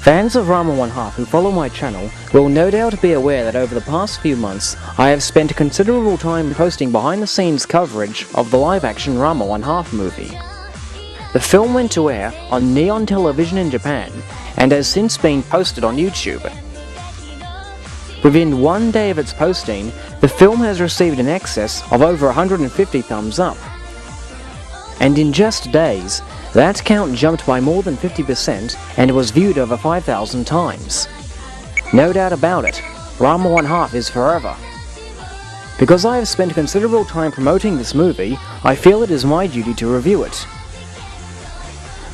Fans of Ranma 1/2 who follow my channel will no doubt be aware that over the past few months I have spent considerable time posting behind the scenes coverage of the live-action Ranma 1/2 movie. The film went to air on Neon Television in Japan and has since been posted on YouTube. Within one day of its posting, the film has received in excess of over 150 thumbs up. And in just days, that count jumped by more than 50% and was viewed over 5,000 times. No doubt about it, Ranma 1/2 is forever. Because I have spent considerable time promoting this movie, I feel it is my duty to review it.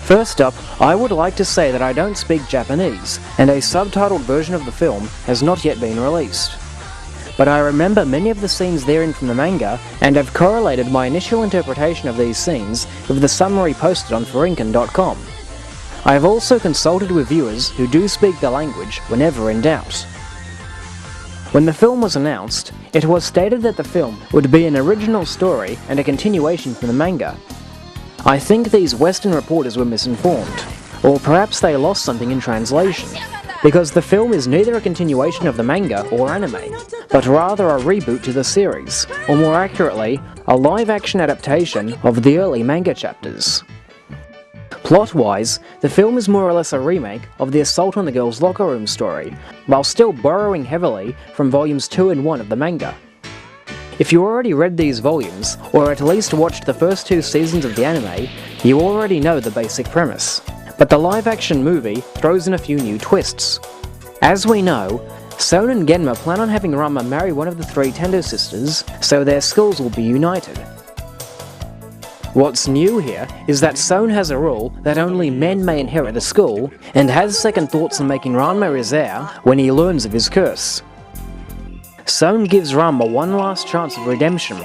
First up, I would like to say that I don't speak Japanese, and a subtitled version of the film has not yet been released. But I remember many of the scenes therein from the manga, and have correlated my initial interpretation of these scenes with the summary posted on Forinken.com. I have also consulted with viewers who do speak the language whenever in doubt. When the film was announced, it was stated that the film would be an original story and a continuation from the manga. I think these Western reporters were misinformed, or perhaps they lost something in translation, because the film is neither a continuation of the manga or anime, but rather a reboot to the series, or more accurately, a live-action adaptation of the early manga chapters. Plot-wise, the film is more or less a remake of the Assault on the Girls' Locker Room story, while still borrowing heavily from volumes 2 and 1 of the manga. If you already read these volumes, or at least watched the first 2 seasons of the anime, you already know the basic premise. But the live-action movie throws in a few new twists. As we know, Son and Genma plan on having Ranma marry one of the 3 Tendo sisters, so their schools will be united. What's new here is that Son has a rule that only men may inherit the school, and has second thoughts on making Ranma his heir when he learns of his curse. Son gives Ranma one last chance of redemption.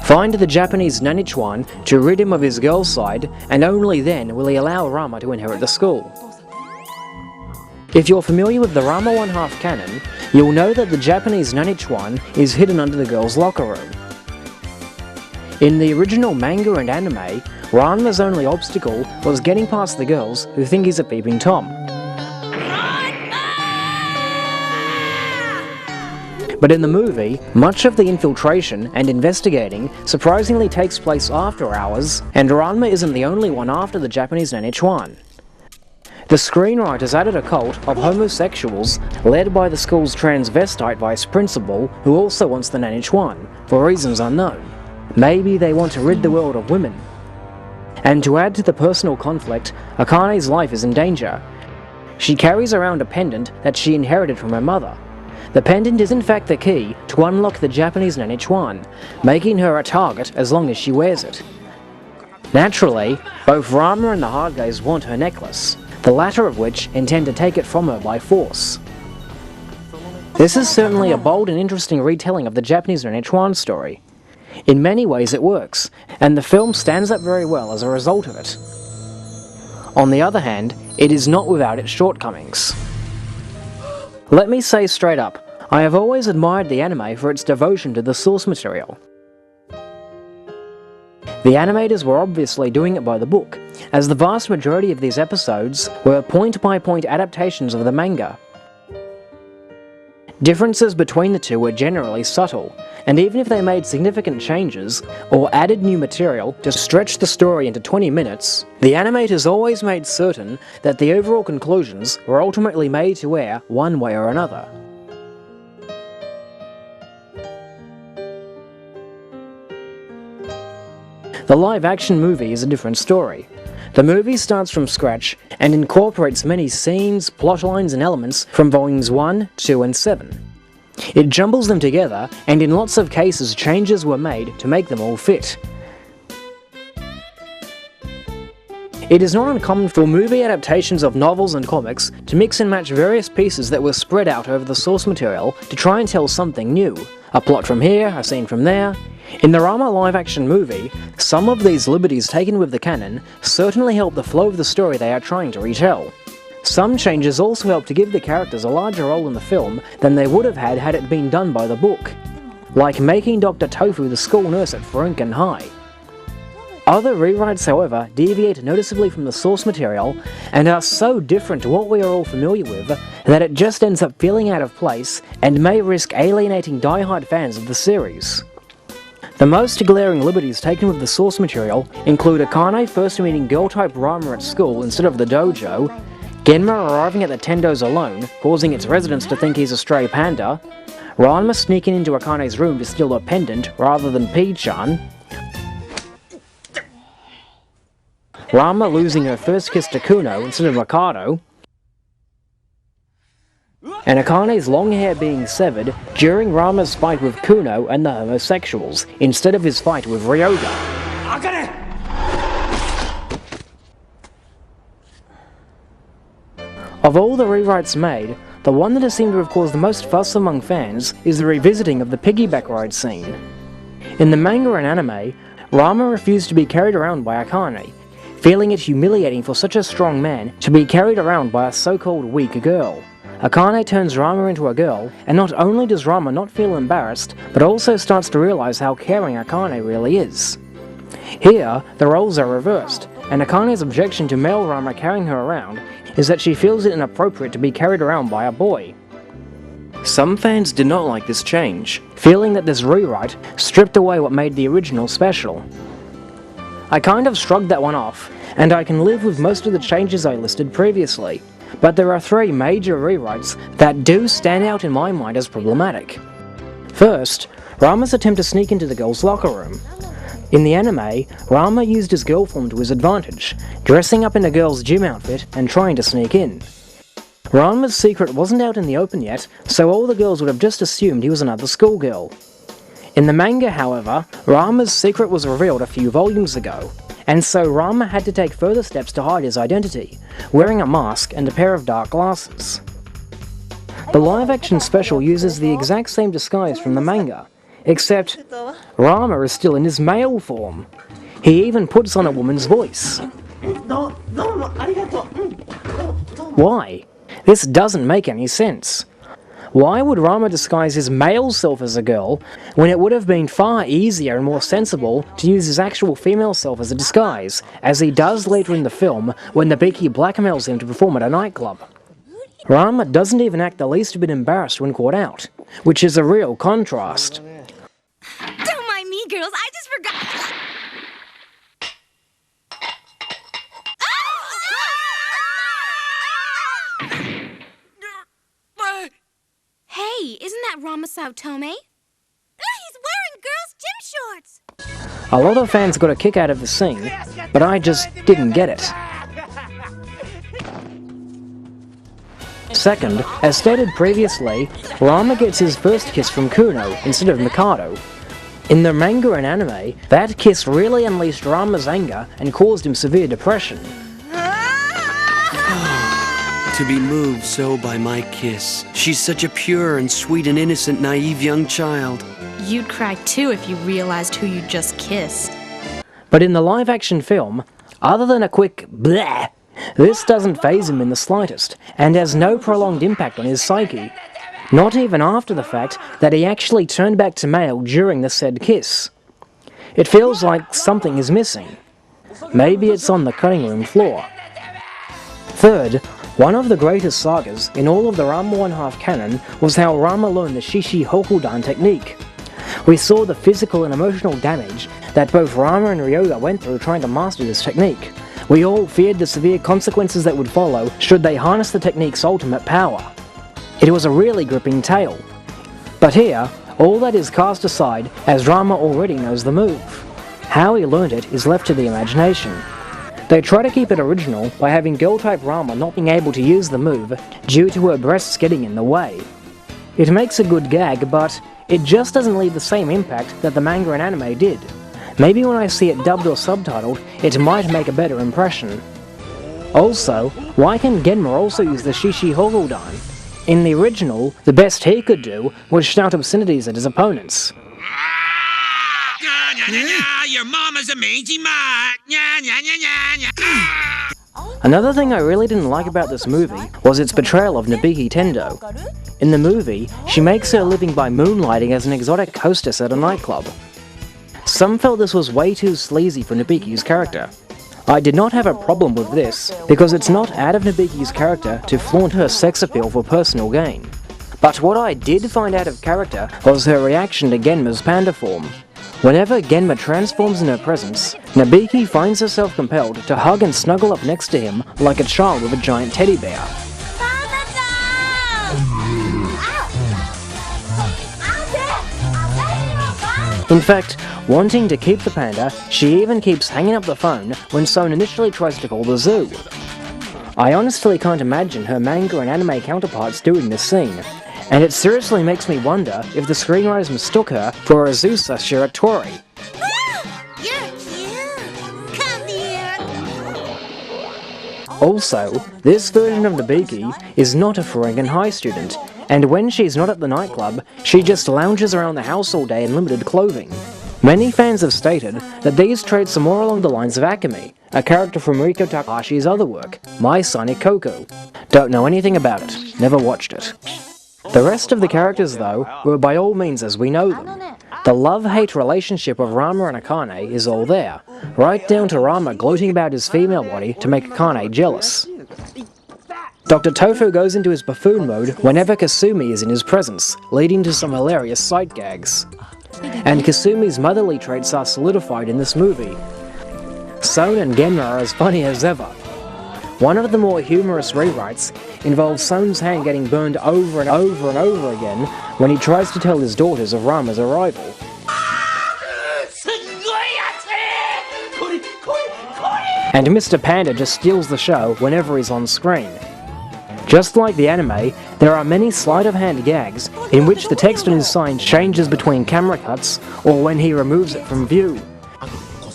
Find the Japanese Nanichuan to rid him of his girl side, and only then will he allow Ranma to inherit the school. If you're familiar with the Ranma 1/2 canon, you'll know that the Japanese Nanichuan is hidden under the girls' locker room. In the original manga and anime, Ranma's only obstacle was getting past the girls who think he's a peeping Tom. But in the movie, much of the infiltration and investigating surprisingly takes place after hours, and Ranma isn't the only one after the Japanese Nanichuan. The screenwriters added a cult of homosexuals led by the school's transvestite vice principal, who also wants the Nanichuan, for reasons unknown. Maybe they want to rid the world of women. And to add to the personal conflict, Akane's life is in danger. She carries around a pendant that she inherited from her mother. The pendant is in fact the key to unlock the Japanese Nanichuan, making her a target as long as she wears it. Naturally, both Ranma and the hard guys want her necklace, the latter of which intend to take it from her by force. This is certainly a bold and interesting retelling of the Japanese Nanichuan story. In many ways it works, and the film stands up very well as a result of it. On the other hand, it is not without its shortcomings. Let me say straight up, I have always admired the anime for its devotion to the source material. The animators were obviously doing it by the book, as the vast majority of these episodes were point-by-point adaptations of the manga. Differences between the two were generally subtle, and even if they made significant changes, or added new material to stretch the story into 20 minutes, the animators always made certain that the overall conclusions were ultimately made to air one way or another. The live-action movie is a different story. The movie starts from scratch and incorporates many scenes, plotlines and elements from volumes 1, 2 and 7. It jumbles them together, and in lots of cases changes were made to make them all fit. It is not uncommon for movie adaptations of novels and comics to mix and match various pieces that were spread out over the source material to try and tell something new. A plot from here, a scene from there. In the Ranma live-action movie, some of these liberties taken with the canon certainly help the flow of the story they are trying to retell. Some changes also help to give the characters a larger role in the film than they would have had it been done by the book, like making Dr. Tofu the school nurse at Forinken High. Other rewrites, however, deviate noticeably from the source material and are so different to what we are all familiar with that it just ends up feeling out of place and may risk alienating die-hard fans of the series. The most glaring liberties taken with the source material include Akane first meeting girl-type Ranma at school instead of the dojo, Genma arriving at the Tendos alone, causing its residents to think he's a stray panda, Ranma sneaking into Akane's room to steal a pendant rather than P-chan, Ranma losing her first kiss to Kuno instead of Mikado, and Akane's long hair being severed during Ranma's fight with Kuno and the homosexuals, instead of his fight with Ryoga. Of all the rewrites made, the one that has seemed to have caused the most fuss among fans is the revisiting of the piggyback ride scene. In the manga and anime, Ranma refused to be carried around by Akane, feeling it humiliating for such a strong man to be carried around by a so-called weak girl. Akane turns Ranma into a girl, and not only does Ranma not feel embarrassed, but also starts to realize how caring Akane really is. Here, the roles are reversed, and Akane's objection to male Ranma carrying her around is that she feels it inappropriate to be carried around by a boy. Some fans did not like this change, feeling that this rewrite stripped away what made the original special. I kind of shrugged that one off, and I can live with most of the changes I listed previously, but there are three major rewrites that do stand out in my mind as problematic. First, Ranma's attempt to sneak into the girls' locker room. In the anime, Ranma used his girl form to his advantage, dressing up in a girl's gym outfit and trying to sneak in. Ranma's secret wasn't out in the open yet, so all the girls would have just assumed he was another schoolgirl. In the manga, however, Ranma's secret was revealed a few volumes ago, and so Ranma had to take further steps to hide his identity, wearing a mask and a pair of dark glasses. The live-action special uses the exact same disguise from the manga, except Ranma is still in his male form. He even puts on a woman's voice. Why? This doesn't make any sense. Why would Ranma disguise his male self as a girl, when it would have been far easier and more sensible to use his actual female self as a disguise, as he does later in the film when Nabiki blackmails him to perform at a nightclub? Ranma doesn't even act the least bit embarrassed when caught out, which is a real contrast. Don't mind me, girls, I just forgot... Hey, isn't that Ranma Saotome? He's wearing girls' gym shorts! A lot of fans got a kick out of the scene, but I just didn't get it. Second, as stated previously, Ranma gets his first kiss from Kuno instead of Mikado. In the manga and anime, that kiss really unleashed Ranma's anger and caused him severe depression. To be moved so by my kiss. She's such a pure and sweet and innocent, naive young child. You'd cry too if you realized who you just kissed. But in the live-action film, other than a quick bleh, this doesn't faze him in the slightest, and has no prolonged impact on his psyche. Not even after the fact that he actually turned back to male during the said kiss. It feels like something is missing. Maybe it's on the cutting room floor. Third, one of the greatest sagas in all of the Ranma 1/2 canon was how Ranma learned the Shishi Hokudan technique. We saw the physical and emotional damage that both Ranma and Ryoga went through trying to master this technique. We all feared the severe consequences that would follow should they harness the technique's ultimate power. It was a really gripping tale. But here, all that is cast aside as Ranma already knows the move. How he learned it is left to the imagination. They try to keep it original by having girl-type Ranma not being able to use the move due to her breasts getting in the way. It makes a good gag, but it just doesn't leave the same impact that the manga and anime did. Maybe when I see it dubbed or subtitled, it might make a better impression. Also, why can Genma also use the Shishi Hokudan? In the original, the best he could do was shout obscenities at his opponents. Your mama's a mangy mutt. Another thing I really didn't like about this movie was its portrayal of Nabiki Tendo. In the movie, she makes her living by moonlighting as an exotic hostess at a nightclub. some felt this was way too sleazy for Nabiki's character. I did not have a problem with this, because it's not out of Nabiki's character to flaunt her sex appeal for personal gain. But what I did find out of character was her reaction to Genma's panda form. Whenever Genma transforms in her presence, Nabiki finds herself compelled to hug and snuggle up next to him like a child with a giant teddy bear. In fact, wanting to keep the panda, she even keeps hanging up the phone when Son initially tries to call the zoo. I honestly can't imagine her manga and anime counterparts doing this scene, and it seriously makes me wonder if the screenwriters mistook her for Azusa Shiratori. You're cute. Come here. Also, this version of Nabiki is not a Ferengian High student, and when she's not at the nightclub, she just lounges around the house all day in limited clothing. Many fans have stated that these traits are more along the lines of Akemi, a character from Riko Takahashi's other work, My Sonic Coco. Don't know anything about it, never watched it. The rest of the characters, though, were by all means as we know them. The love-hate relationship of Ranma and Akane is all there, right down to Ranma gloating about his female body to make Akane jealous. Dr. Tofu goes into his buffoon mode whenever Kasumi is in his presence, leading to some hilarious sight gags. And Kasumi's motherly traits are solidified in this movie. Son and Genma are as funny as ever. One of the more humorous rewrites involves Son's hand getting burned over and over and over again when he tries to tell his daughters of Ranma's arrival. And Mr. Panda just steals the show whenever he's on screen. Just like the anime, there are many sleight-of-hand gags in which the text on his sign changes between camera cuts or when he removes it from view.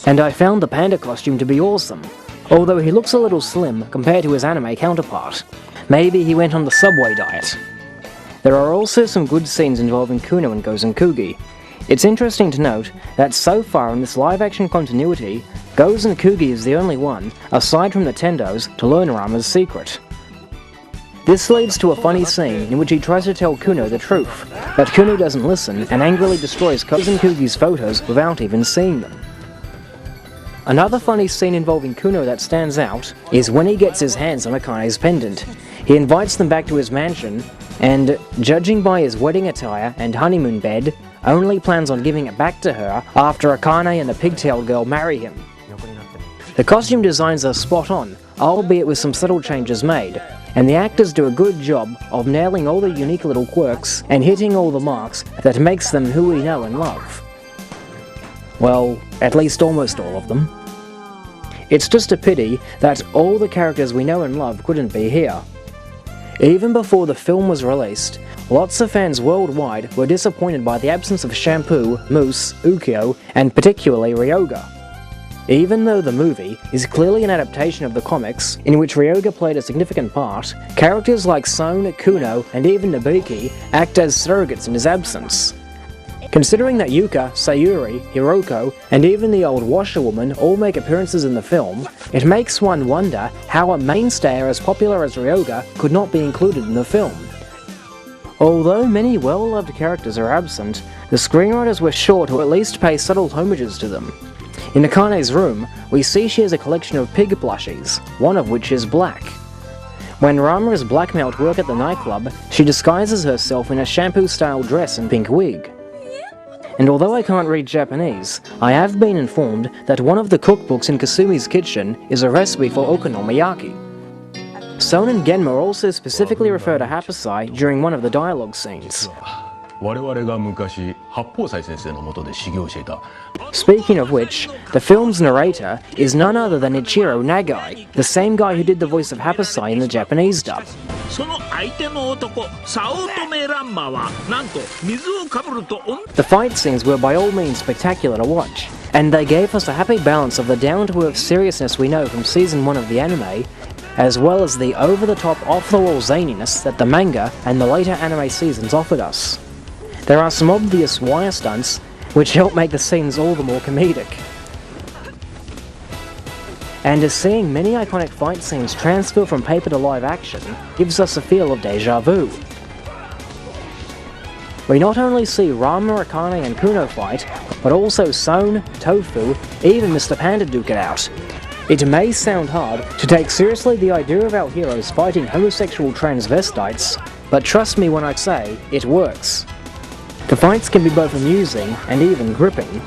And I found the panda costume to be awesome, although he looks a little slim compared to his anime counterpart. Maybe he went on the Subway diet. There are also some good scenes involving Kuno and Gozen Kugi. It's interesting to note that so far in this live-action continuity, Gozen Kugi is the only one, aside from the Tendos, to learn Ranma's secret. This leads to a funny scene in which he tries to tell Kuno the truth, but Kuno doesn't listen and angrily destroys Gozen Kugi's photos without even seeing them. Another funny scene involving Kuno that stands out is when he gets his hands on Akane's pendant. He invites them back to his mansion, and, judging by his wedding attire and honeymoon bed, only plans on giving it back to her after Akane and the pigtail girl marry him. The costume designs are spot on, albeit with some subtle changes made, and the actors do a good job of nailing all the unique little quirks and hitting all the marks that makes them who we know and love. Well, at least almost all of them. It's just a pity that all the characters we know and love couldn't be here. Even before the film was released, lots of fans worldwide were disappointed by the absence of Shampoo, Moose, Ukyo, and particularly Ryoga. Even though the movie is clearly an adaptation of the comics, in which Ryoga played a significant part, characters like Son, Kuno, and even Nabiki act as surrogates in his absence. Considering that Yuka, Sayuri, Hiroko, and even the old washerwoman all make appearances in the film, it makes one wonder how a mainstay as popular as Ryoga could not be included in the film. Although many well-loved characters are absent, the screenwriters were sure to at least pay subtle homages to them. In Akane's room, we see she has a collection of pig plushies, one of which is black. When Ranma is blackmailed to work at the nightclub, she disguises herself in a shampoo-style dress and pink wig. And although I can't read Japanese, I have been informed that one of the cookbooks in Kasumi's kitchen is a recipe for okonomiyaki. Son and Genma also specifically refer to Hapasai during one of the dialogue scenes. Speaking of which, the film's narrator is none other than Ichiro Nagai, the same guy who did the voice of Hapasai in the Japanese dub. The fight scenes were by all means spectacular to watch, and they gave us a happy balance of the down-to-earth seriousness we know from Season 1 of the anime, as well as the over-the-top, off-the-wall zaniness that the manga and the later anime seasons offered us. There are some obvious wire stunts, which help make the scenes all the more comedic. And as seeing many iconic fight scenes transfer from paper to live action gives us a feel of deja vu. We not only see Ranma, Akane and Kuno fight, but also Son, Tofu, even Mr. Panda duke it out. It may sound hard to take seriously the idea of our heroes fighting homosexual transvestites, but trust me when I say, it works. The fights can be both amusing and even gripping.